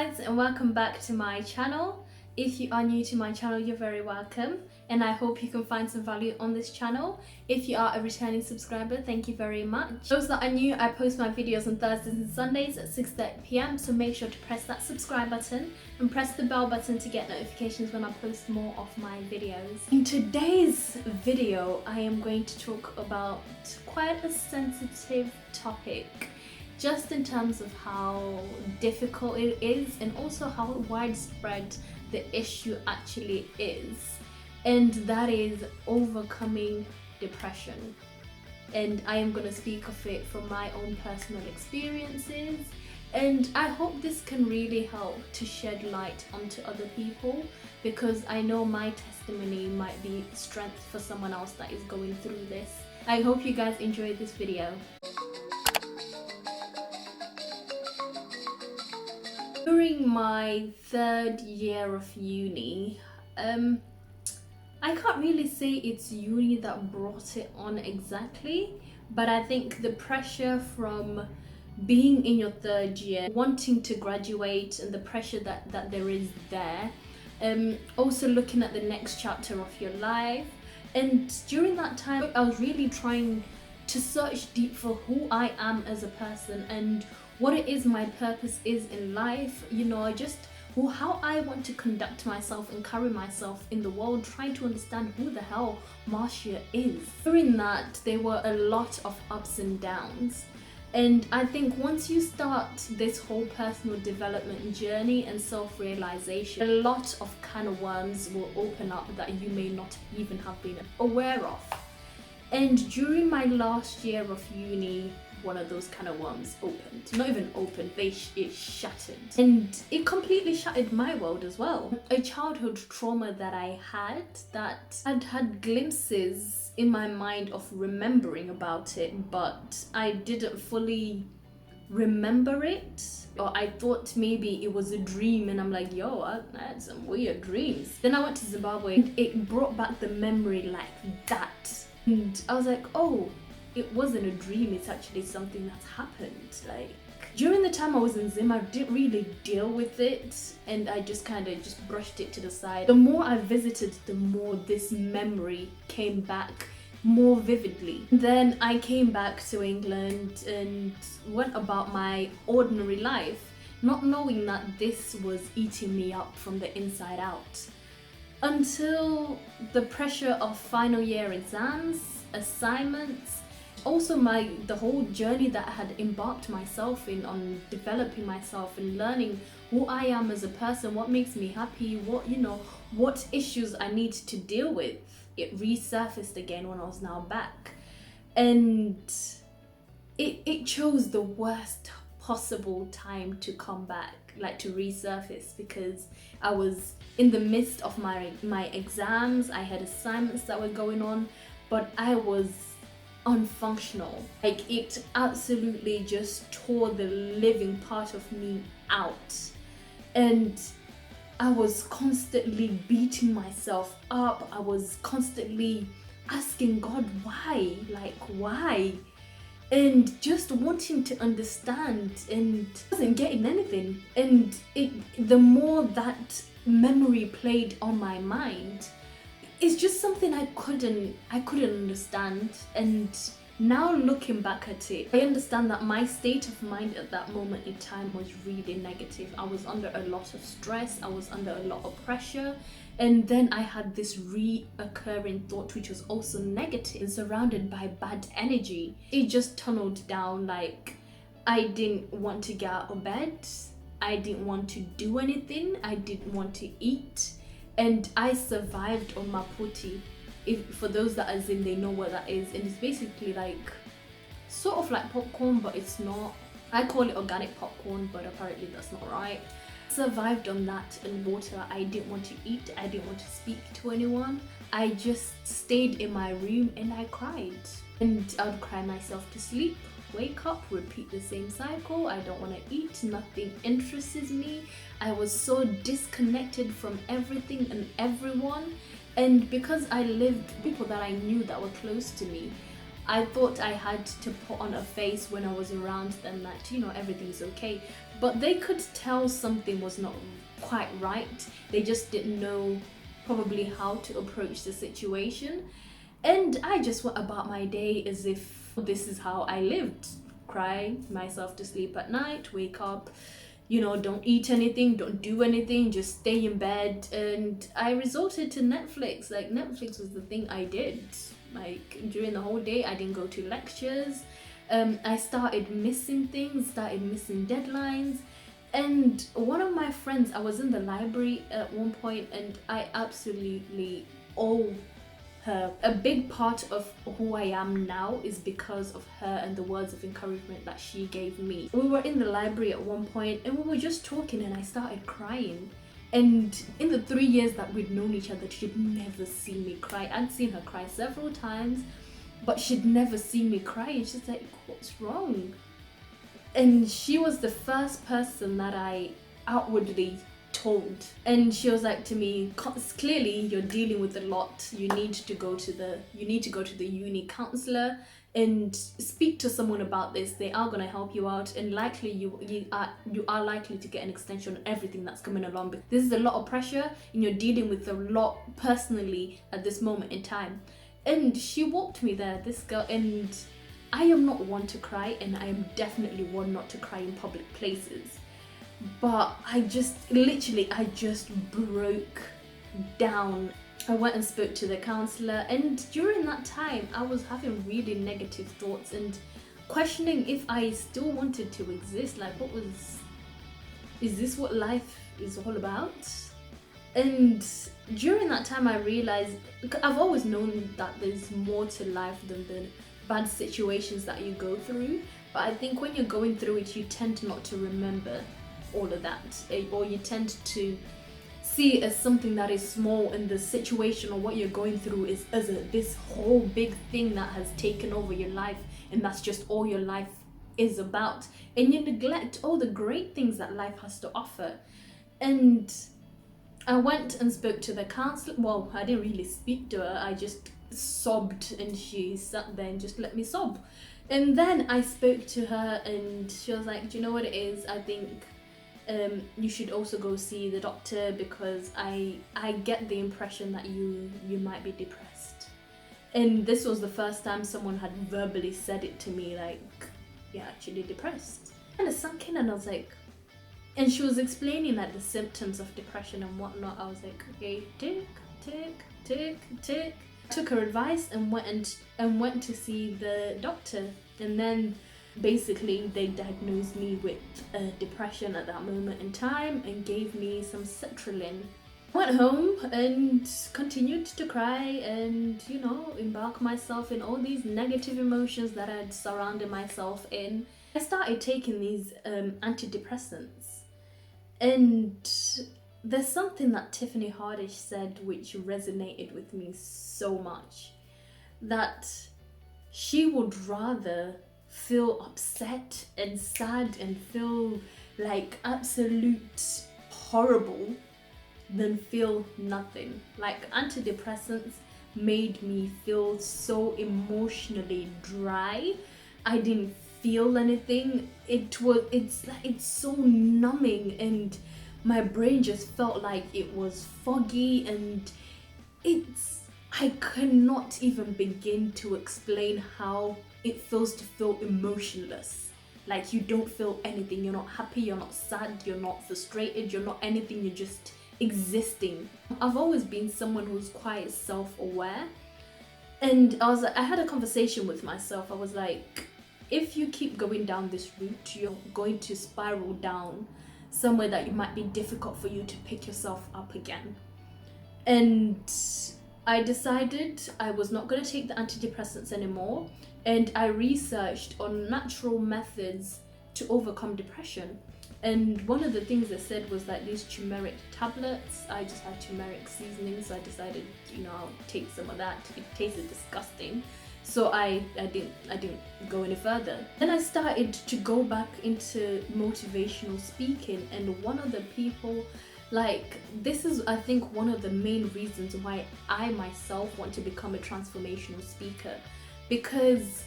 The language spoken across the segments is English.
guys, and welcome back to my channel. If you are new to my channel, you're very welcome, and I hope you can find some value on this channel. If you are a returning subscriber, thank you very much. Those that are new, I post my videos on Thursdays and Sundays at 6:30 p.m, so make sure to press that subscribe button and press the bell button to get notifications when I post more of my videos. In today's video, I am going to talk about quite a sensitive topic, just in terms of how difficult it is and also how widespread the issue actually is, and that is overcoming depression. And I am going to speak of it from my own personal experiences, and I hope this can really help to shed light onto other people, because I know my testimony might be strength for someone else that is going through this. I hope you guys enjoyed this video. During my third year of uni, I can't really say it's uni that brought it on exactly, but I think the pressure from being in your third year, wanting to graduate, and the pressure that there is there, also looking at the next chapter of your life. And during that time, I was really trying to search deep for who I am as a person and what it is my purpose is in life, how I want to conduct myself and carry myself in the world, trying to understand who the hell Marcia is. During that, there were a lot of ups and downs, and I think once you start this whole personal development journey and self-realization, a lot of can of worms will open up that you may not even have been aware of. And during my last year of uni, one of those kind of worms opened. Not even opened, it shattered. And it completely shattered my world as well. A childhood trauma that I had, that I'd had glimpses in my mind of remembering about it, but I didn't fully remember it. Or I thought maybe it was a dream, and I'm like, yo, I had some weird dreams. Then I went to Zimbabwe, and it brought back the memory like that. And I was like, oh, it wasn't a dream, it's actually something that's happened. Like, during the time I was in Zim, I didn't really deal with it, and I just kind of just brushed it to the side. The more I visited, the more this memory came back more vividly. Then I came back to England and went about my ordinary life, not knowing that this was eating me up from the inside out. Until the pressure of final year exams, assignments, also the whole journey that I had embarked myself in on developing myself and learning who I am as a person, what makes me happy, what issues I need to deal with. It resurfaced again when I was now back, and it chose the worst possible time to come back, like to resurface, because I was in the midst of my exams. I had assignments that were going on, but I was unfunctional. Like, it absolutely just tore the living part of me out, and I was constantly beating myself up. I was constantly asking God why, and just wanting to understand, and wasn't getting anything. And the more that memory played on my mind, it's just something I couldn't understand. And now looking back at it, I understand that my state of mind at that moment in time was really negative. I was under a lot of stress, I was under a lot of pressure, and then I had this reoccurring thought which was also negative and surrounded by bad energy. It just tunneled down. Like, I didn't want to get out of bed, I didn't want to do anything, I didn't want to eat. And I survived on maputi. For those that are Zim, they know what that is. And it's basically like, sort of like popcorn, but it's not. I call it organic popcorn, but apparently that's not right. Survived on that and water. I didn't want to eat, I didn't want to speak to anyone. I just stayed in my room and I cried. And I would cry myself to sleep, wake up, repeat the same cycle. I don't want to eat, nothing interests me. I was so disconnected from everything and everyone. And because I lived with people that I knew that were close to me, I thought I had to put on a face when I was around them that, everything's okay. but they could tell something was not quite right. They just didn't know probably how to approach the situation. And I just went about my day as if this is how I lived. Cry myself to sleep at night, wake up, don't eat anything, don't do anything, just stay in bed. And I resorted to Netflix. Like, Netflix was the thing I did. Like, during the whole day, I didn't go to lectures. I started missing things, started missing deadlines. And one of my friends, I was in the library at one point, and I absolutely owe her. A big part of who I am now is because of her and the words of encouragement that she gave me. We were in the library at one point and we were just talking, and I started crying. And in the 3 years that we'd known each other, she'd never seen me cry. I'd seen her cry several times, but she'd never seen me cry. And she's like, what's wrong? And she was the first person that I outwardly told. And she was like to me, clearly you're dealing with a lot. You need to go to the uni counselor and speak to someone about this. They are going to help you out, and likely you are likely to get an extension on everything that's coming along. But this is a lot of pressure, and you're dealing with a lot personally at this moment in time. And she walked me there, this girl. And I am not one to cry, and I am definitely one not to cry in public places. But I just broke down. I went and spoke to the counselor, and during that time I was having really negative thoughts and questioning if I still wanted to exist. Like, is this what life is all about? And during that time I realized, I've always known that there's more to life than the bad situations that you go through, but I think when you're going through it, you tend not to remember all of that, or you tend to see it as something that is small, and the situation or what you're going through is this whole big thing that has taken over your life, and that's just all your life is about, and you neglect all the great things that life has to offer. And I went and spoke to the counselor. Well, I didn't really speak to her, I just sobbed, and she sat there and just let me sob. And then I spoke to her, and she was like, do you know what it is? I think you should also go see the doctor, because I get the impression that you might be depressed. And this was the first time someone had verbally said it to me, like, you're actually depressed. And it sunk in, and I was like, and she was explaining like the symptoms of depression and whatnot. I was like, okay, tick. Took her advice and went to see the doctor, and then basically they diagnosed me with depression at that moment in time and gave me some sertraline. I went home and continued to cry and embark myself in all these negative emotions that I'd surrounded myself in. I started taking these antidepressants, and there's something that Tiffany Haddish said which resonated with me so much, that she would rather feel upset and sad and feel like absolute horrible than feel nothing. Like, antidepressants made me feel so emotionally dry. I didn't feel anything. It's so numbing, and my brain just felt like it was foggy, and I cannot even begin to explain how it feels to feel emotionless. Like, you don't feel anything. You're not happy, you're not sad, you're not frustrated, you're not anything, you're just existing. I've always been someone who's quite self-aware, and I had a conversation with myself. I was like, if you keep going down this route, you're going to spiral down somewhere that it might be difficult for you to pick yourself up again. And I decided I was not going to take the antidepressants anymore, and I researched on natural methods to overcome depression. And one of the things they said was that these turmeric tablets, I just had turmeric seasoning, so I decided, I'll take some of that. It tasted disgusting, so I didn't go any further. Then I started to go back into motivational speaking, and one of the people, this is, I think, one of the main reasons why I myself want to become a transformational speaker, because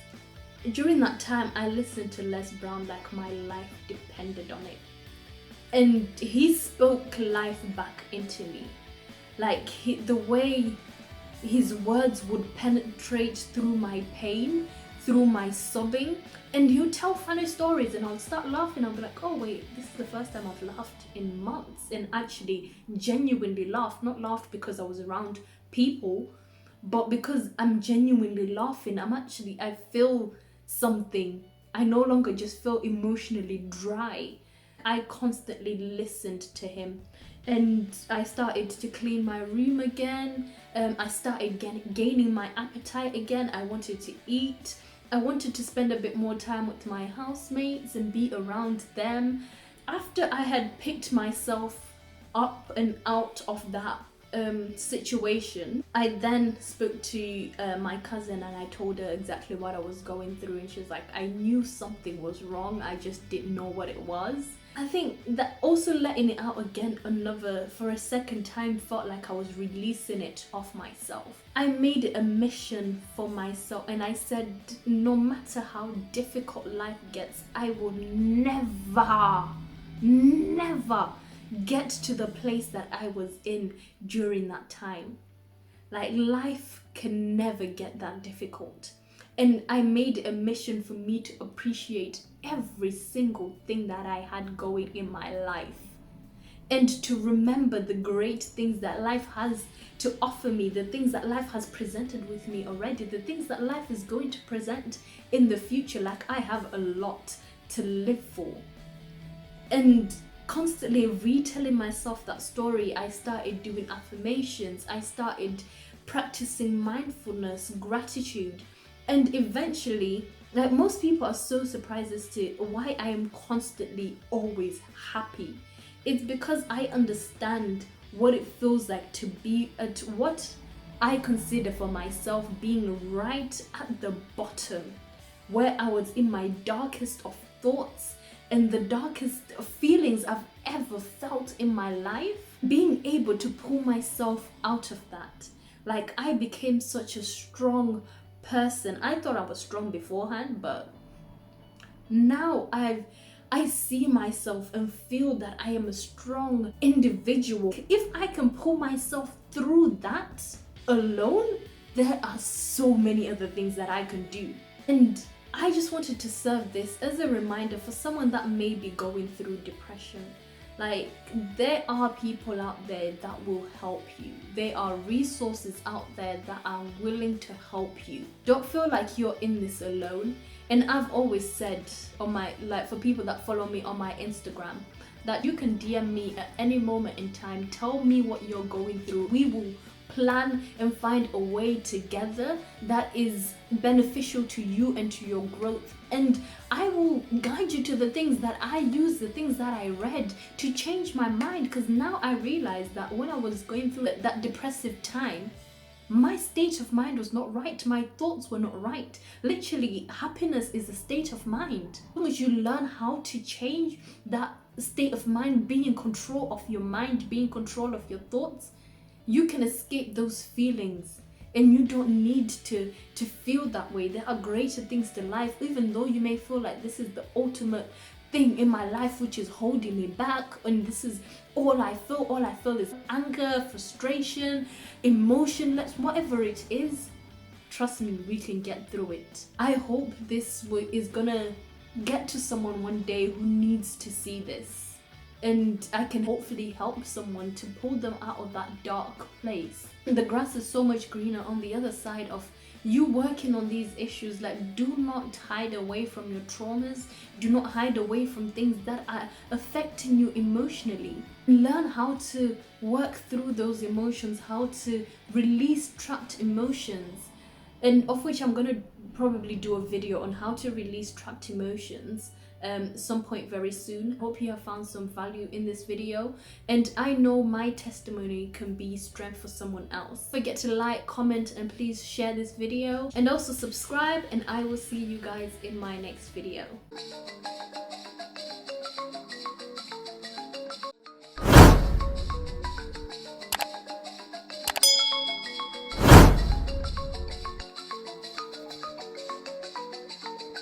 during that time I listened to Les Brown like my life depended on it. And he spoke life back into me. Like the way his words would penetrate through my pain, through my sobbing. And he would tell funny stories and I'll start laughing. I'll be like, oh wait, this is the first time I've laughed in months, and actually genuinely laughed. Not laughed because I was around people, but because I'm genuinely laughing. I feel something. I no longer just feel emotionally dry. I constantly listened to him, and I started to clean my room again. I started gaining my appetite again. I wanted to eat. I wanted to spend a bit more time with my housemates and be around them. After I had picked myself up and out of that situation, I then spoke to my cousin and I told her exactly what I was going through, and she was like, I knew something was wrong, I just didn't know what it was. I think that also letting it out again for a second time felt like I was releasing it off myself. I made it a mission for myself, and I said, no matter how difficult life gets, I will never get to the place that I was in during that time. Like, life can never get that difficult. And I made it a mission for me to appreciate every single thing that I had going in my life, and to remember the great things that life has to offer me, the things that life has presented with me already, the things that life is going to present in the future. Like, I have a lot to live for. And constantly retelling myself that story, I started doing affirmations, I started practicing mindfulness, gratitude, and eventually, like, most people are so surprised as to why I am constantly always happy. It's because I understand what it feels like to be at what I consider for myself being right at the bottom, where I was in my darkest of thoughts and the darkest feelings I've ever felt in my life. Being able to pull myself out of that. Like, I became such a strong person. I thought I was strong beforehand, but now I see myself and feel that I am a strong individual. If I can pull myself through that alone, there are so many other things that I can do. And I just wanted to serve this as a reminder for someone that may be going through depression. Like, there are people out there that will help you. There are resources out there that are willing to help you. Don't feel like you're in this alone. And I've always said for people that follow me on my Instagram, that you can DM me at any moment in time. Tell me what you're going through. We will plan and find a way together that is beneficial to you and to your growth. And I will guide you to the things that I use, the things that I read to change my mind. Because now I realize that when I was going through that depressive time, my state of mind was not right. My thoughts were not right. Literally, happiness is a state of mind. As long as you learn how to change that state of mind, being in control of your mind, being in control of your thoughts, you can escape those feelings, and you don't need to feel that way. There are greater things to life, even though you may feel like this is the ultimate thing in my life which is holding me back, and this is all I feel. All I feel is anger, frustration, emotionless, whatever it is. Trust me, we can get through it. I hope this is gonna get to someone one day who needs to see this. And I can hopefully help someone to pull them out of that dark place. The grass is so much greener on the other side of you working on these issues. Like, do not hide away from your traumas. Do not hide away from things that are affecting you emotionally. Learn how to work through those emotions, how to release trapped emotions. And of which I'm gonna probably do a video on how to release trapped emotions some point very soon. Hope you have found some value in this video, and I know my testimony can be strength for someone else. Don't forget to like, comment, and please share this video, and also subscribe, and I will see you guys in my next video.